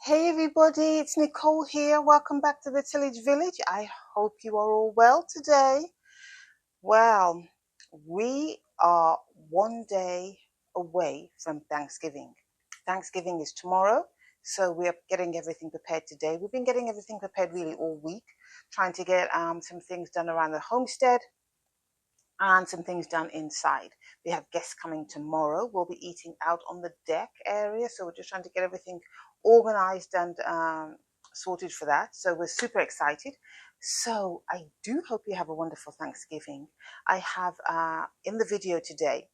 Hey everybody, it's Nicole here. Welcome back to the Tillage Village. I hope you are all well today. Well, we are one day away from Thanksgiving. Thanksgiving is tomorrow, so we're getting everything prepared today. We've been getting everything prepared really all week, trying to get some things done around the homestead and some things done inside. We have guests coming tomorrow. We'll be eating out on the deck area, so we're just trying to get everything organized and sorted for that. So we're super excited. So I do hope you have a wonderful Thanksgiving. I have in the video today,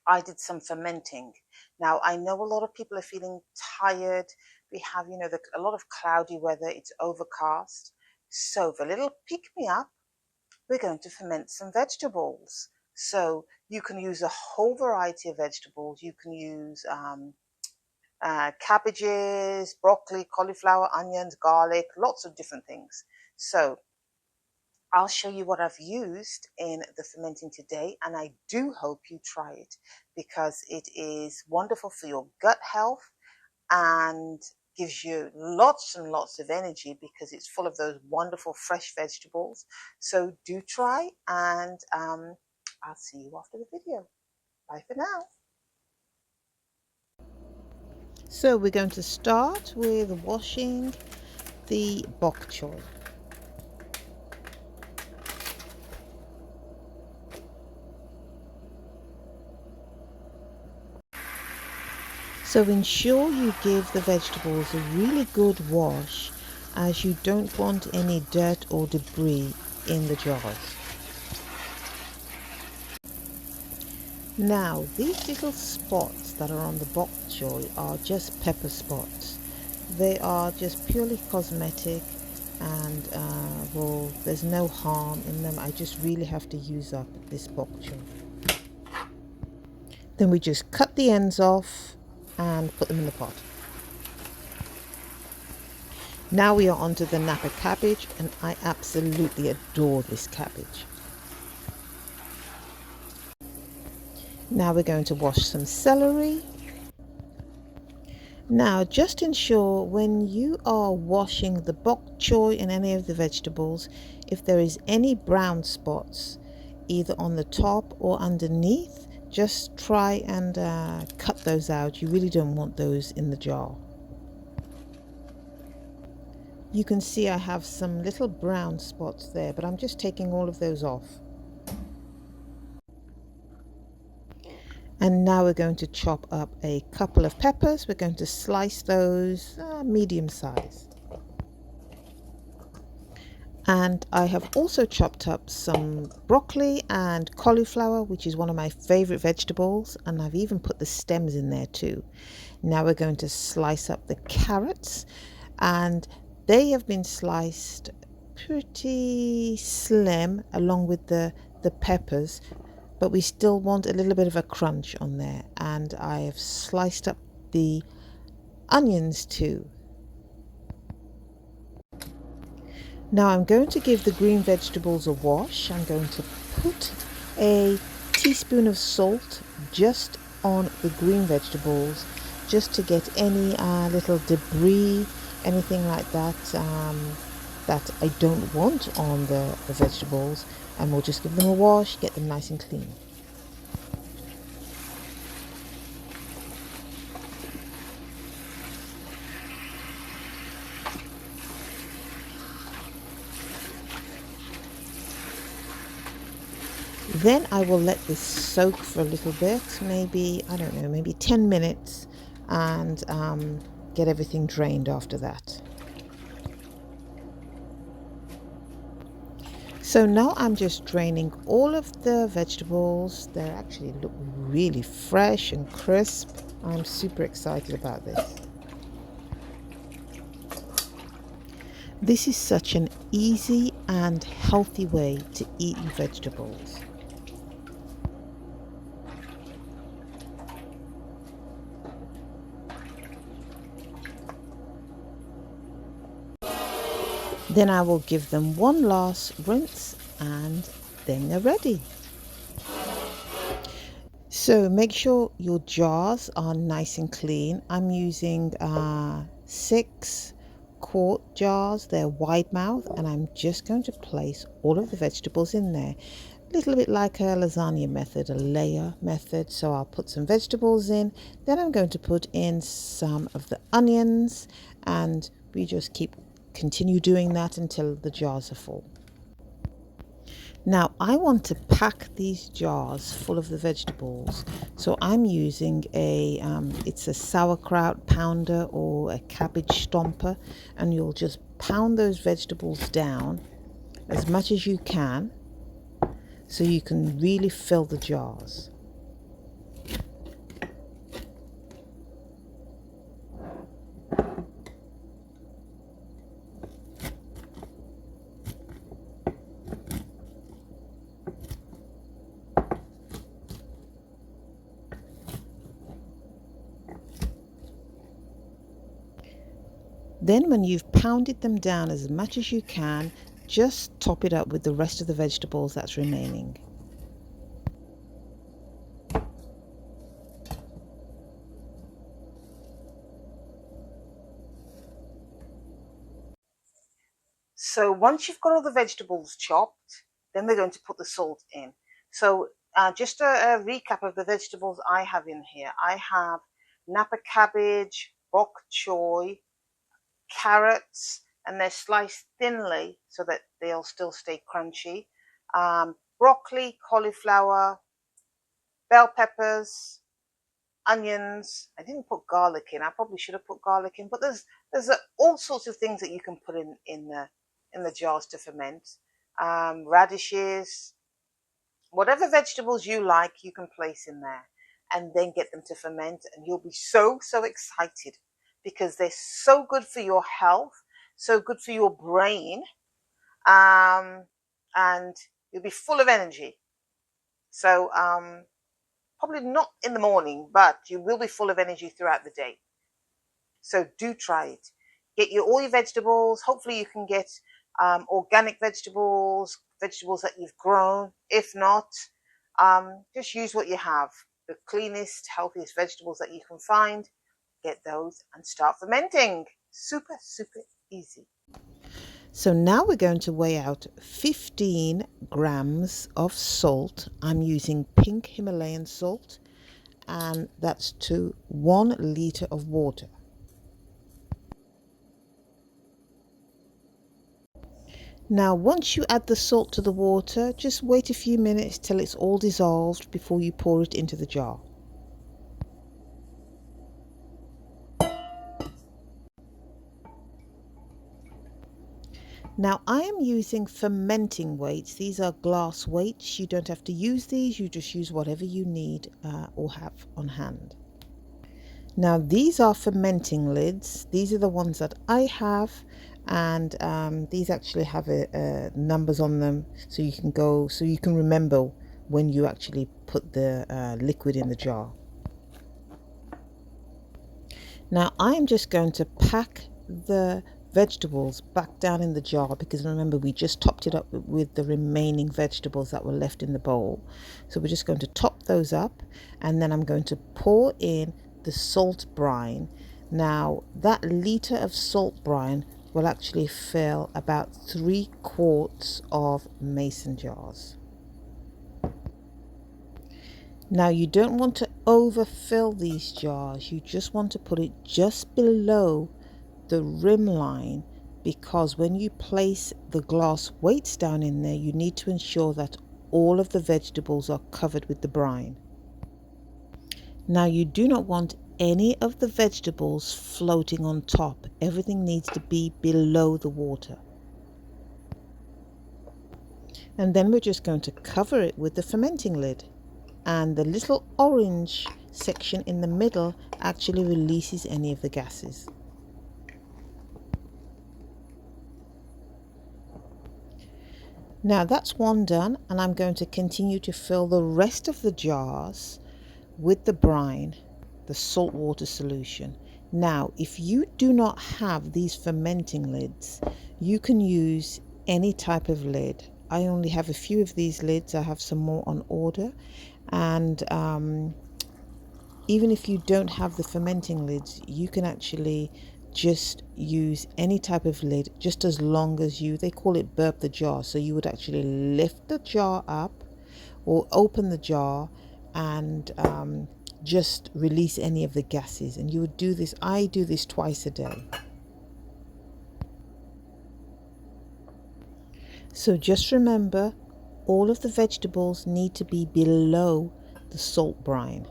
I did some fermenting. Now I know a lot of people are feeling tired. We have, a lot of cloudy weather. It's overcast. So for a little pick me up, we're going to ferment some vegetables. So you can use a whole variety of vegetables. You can use cabbages, broccoli, cauliflower, onions, garlic, lots of different things. So I'll show you what I've used in the fermenting today, and I do hope you try it because it is wonderful for your gut health and gives you lots and lots of energy because it's full of those wonderful fresh vegetables. So do try, and I'll see you after the video. Bye for now. So we're going to start with washing the bok choy. So ensure you give the vegetables a really good wash, as you don't want any dirt or debris in the jars. Now these little spots that are on the bok choy are just pepper spots. They are just purely cosmetic, and well, there's no harm in them. I just really have to use up this bok choy. Then we just cut the ends off and put them in the pot. Now we are onto the Napa cabbage, and I absolutely adore this cabbage. Now we're going to wash some celery. Now just ensure when you are washing the bok choy and any of the vegetables, if there is any brown spots either on the top or underneath, just try and cut those out. You really don't want those in the jar. You can see I have some little brown spots there, but I'm just taking all of those off. And now we're going to chop up a couple of peppers. We're going to slice those medium size. And I have also chopped up some broccoli and cauliflower, which is one of my favorite vegetables, and I've even put the stems in there too. Now we're going to slice up the carrots, and they have been sliced pretty slim along with the peppers, but we still want a little bit of a crunch on there. And I have sliced up the onions too. Now I'm going to give the green vegetables a wash. I'm going to put a teaspoon of salt just on the green vegetables, just to get any little debris, anything like that, that I don't want on the vegetables. And we'll just give them a wash, get them nice and clean. Then I will let this soak for a little bit, maybe, I don't know, maybe 10 minutes, and get everything drained after that. So now I'm just draining all of the vegetables. They actually look really fresh and crisp. I'm super excited about this. This is such an easy and healthy way to eat vegetables. Then I will give them one last rinse, and then they're ready. So make sure your jars are nice and clean. I'm using 6-quart jars. They're wide mouth, and I'm just going to place all of the vegetables in there. A little bit like a lasagna method, a layer method. So I'll put some vegetables in, then I'm going to put in some of the onions, and we just continue doing that until the jars are full. Now I want to pack these jars full of the vegetables, so I'm using it's a sauerkraut pounder or a cabbage stomper, and you'll just pound those vegetables down as much as you can so you can really fill the jars. Then when you've pounded them down as much as you can, just top it up with the rest of the vegetables that's remaining. So once you've got all the vegetables chopped, then we're going to put the salt in. So just a recap of the vegetables I have in here. I have Napa cabbage, bok choy, carrots, and they're sliced thinly so that they'll still stay crunchy. Broccoli, cauliflower, bell peppers, onions. I didn't put garlic in. I probably should have put garlic in, but there's all sorts of things that you can put in the jars to ferment. Radishes, whatever vegetables you like, you can place in there, and then get them to ferment, and you'll be so excited because they're so good for your health, so good for your brain, and you'll be full of energy. So probably not in the morning, but you will be full of energy throughout the day. So do try it. Get all your vegetables. Hopefully you can get organic vegetables, vegetables that you've grown. If not, just use what you have. The cleanest, healthiest vegetables that you can find. Get those and start fermenting. Super easy. So now we're going to weigh out 15 grams of salt. I'm using pink Himalayan salt, and that's to 1 liter of water. Now once you add the salt to the water, just wait a few minutes till it's all dissolved before you pour it into the jar. Now I am using fermenting weights. These are glass weights. You don't have to use these, you just use whatever you need or have on hand. Now these are fermenting lids. These are the ones that I have, and these actually have numbers on them, so you can remember when you actually put the liquid in the jar. Now I'm just going to pack the vegetables back down in the jar, because remember we just topped it up with the remaining vegetables that were left in the bowl. So we're just going to top those up, and then I'm going to pour in the salt brine. Now that liter of salt brine will actually fill about 3 quarts of mason jars. Now you don't want to overfill these jars, you just want to put it just below the rim line, because when you place the glass weights down in there, you need to ensure that all of the vegetables are covered with the brine. Now you do not want any of the vegetables floating on top. Everything needs to be below the water. And then we're just going to cover it with the fermenting lid, and the little orange section in the middle actually releases any of the gases. Now that's one done, and I'm going to continue to fill the rest of the jars with the brine, the salt water solution. Now if you do not have these fermenting lids, you can use any type of lid. I only have a few of these lids. I have some more on order, and even if you don't have the fermenting lids, you can actually just use any type of lid, just as long as they call it burp the jar. So you would actually lift the jar up or open the jar and just release any of the gases. And you would do this, I do this twice a day. So just remember, all of the vegetables need to be below the salt brine.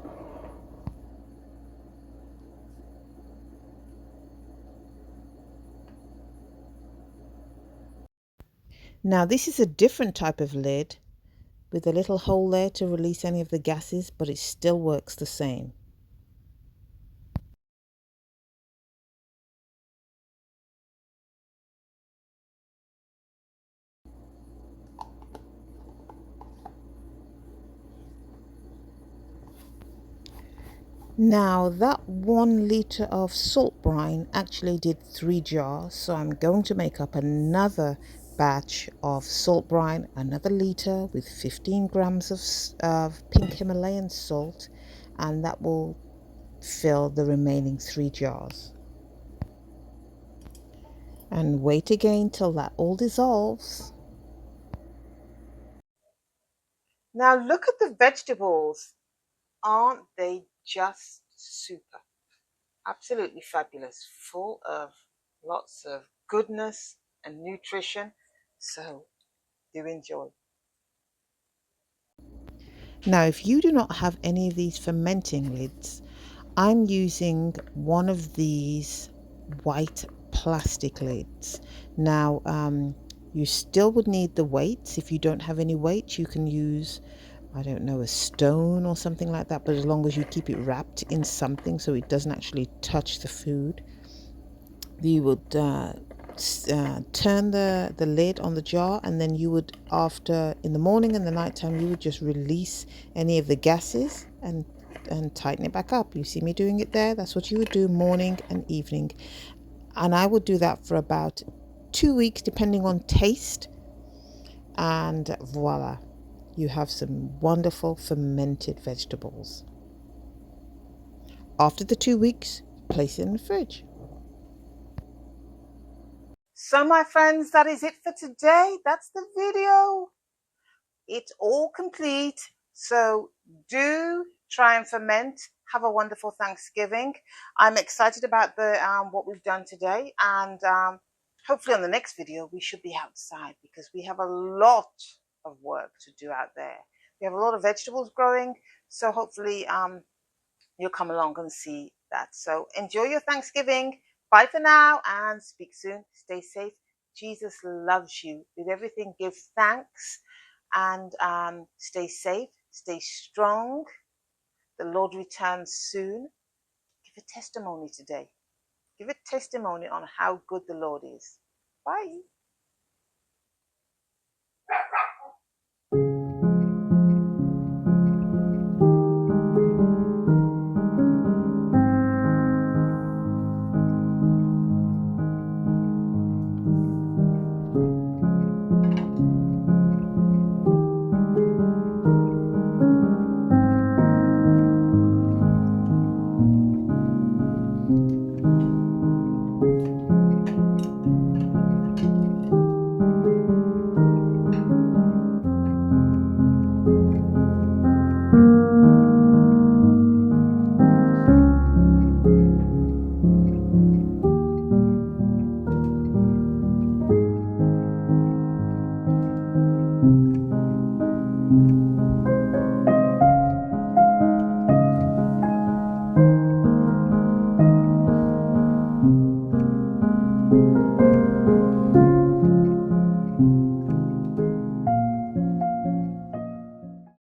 Now this is a different type of lid with a little hole there to release any of the gases, but it still works the same. Now that 1 liter of salt brine actually did 3 jars, so I'm going to make up another batch of salt brine, another liter with 15 grams of pink Himalayan salt, and that will fill the remaining 3 jars. And wait again till that all dissolves. Now look at the vegetables. Aren't they just super? Absolutely fabulous, full of lots of goodness and nutrition. So do enjoy. Now, if you do not have any of these fermenting lids, I'm using one of these white plastic lids. Now, you still would need the weights. If you don't have any weights, you can use, I don't know, a stone or something like that, but as long as you keep it wrapped in something so it doesn't actually touch the food. You would turn the lid on the jar, and then you would, after, in the morning and the nighttime, you would just release any of the gases and tighten it back up. You see me doing it there? That's what you would do morning and evening. And I would do that for about 2 weeks, depending on taste, and voila, you have some wonderful fermented vegetables. After the 2 weeks, place it in the fridge. So my friends, that is it for today. That's the video. It's all complete. So do try and ferment. Have a wonderful Thanksgiving. I'm excited about the what we've done today, and hopefully on the next video we should be outside because we have a lot of work to do out there. We have a lot of vegetables growing, so hopefully you'll come along and see that. So enjoy your Thanksgiving. Bye for now and speak soon. Stay safe. Jesus loves you. With everything, give thanks and stay safe, stay strong. The Lord returns soon. Give a testimony today. Give a testimony on how good the Lord is. Bye.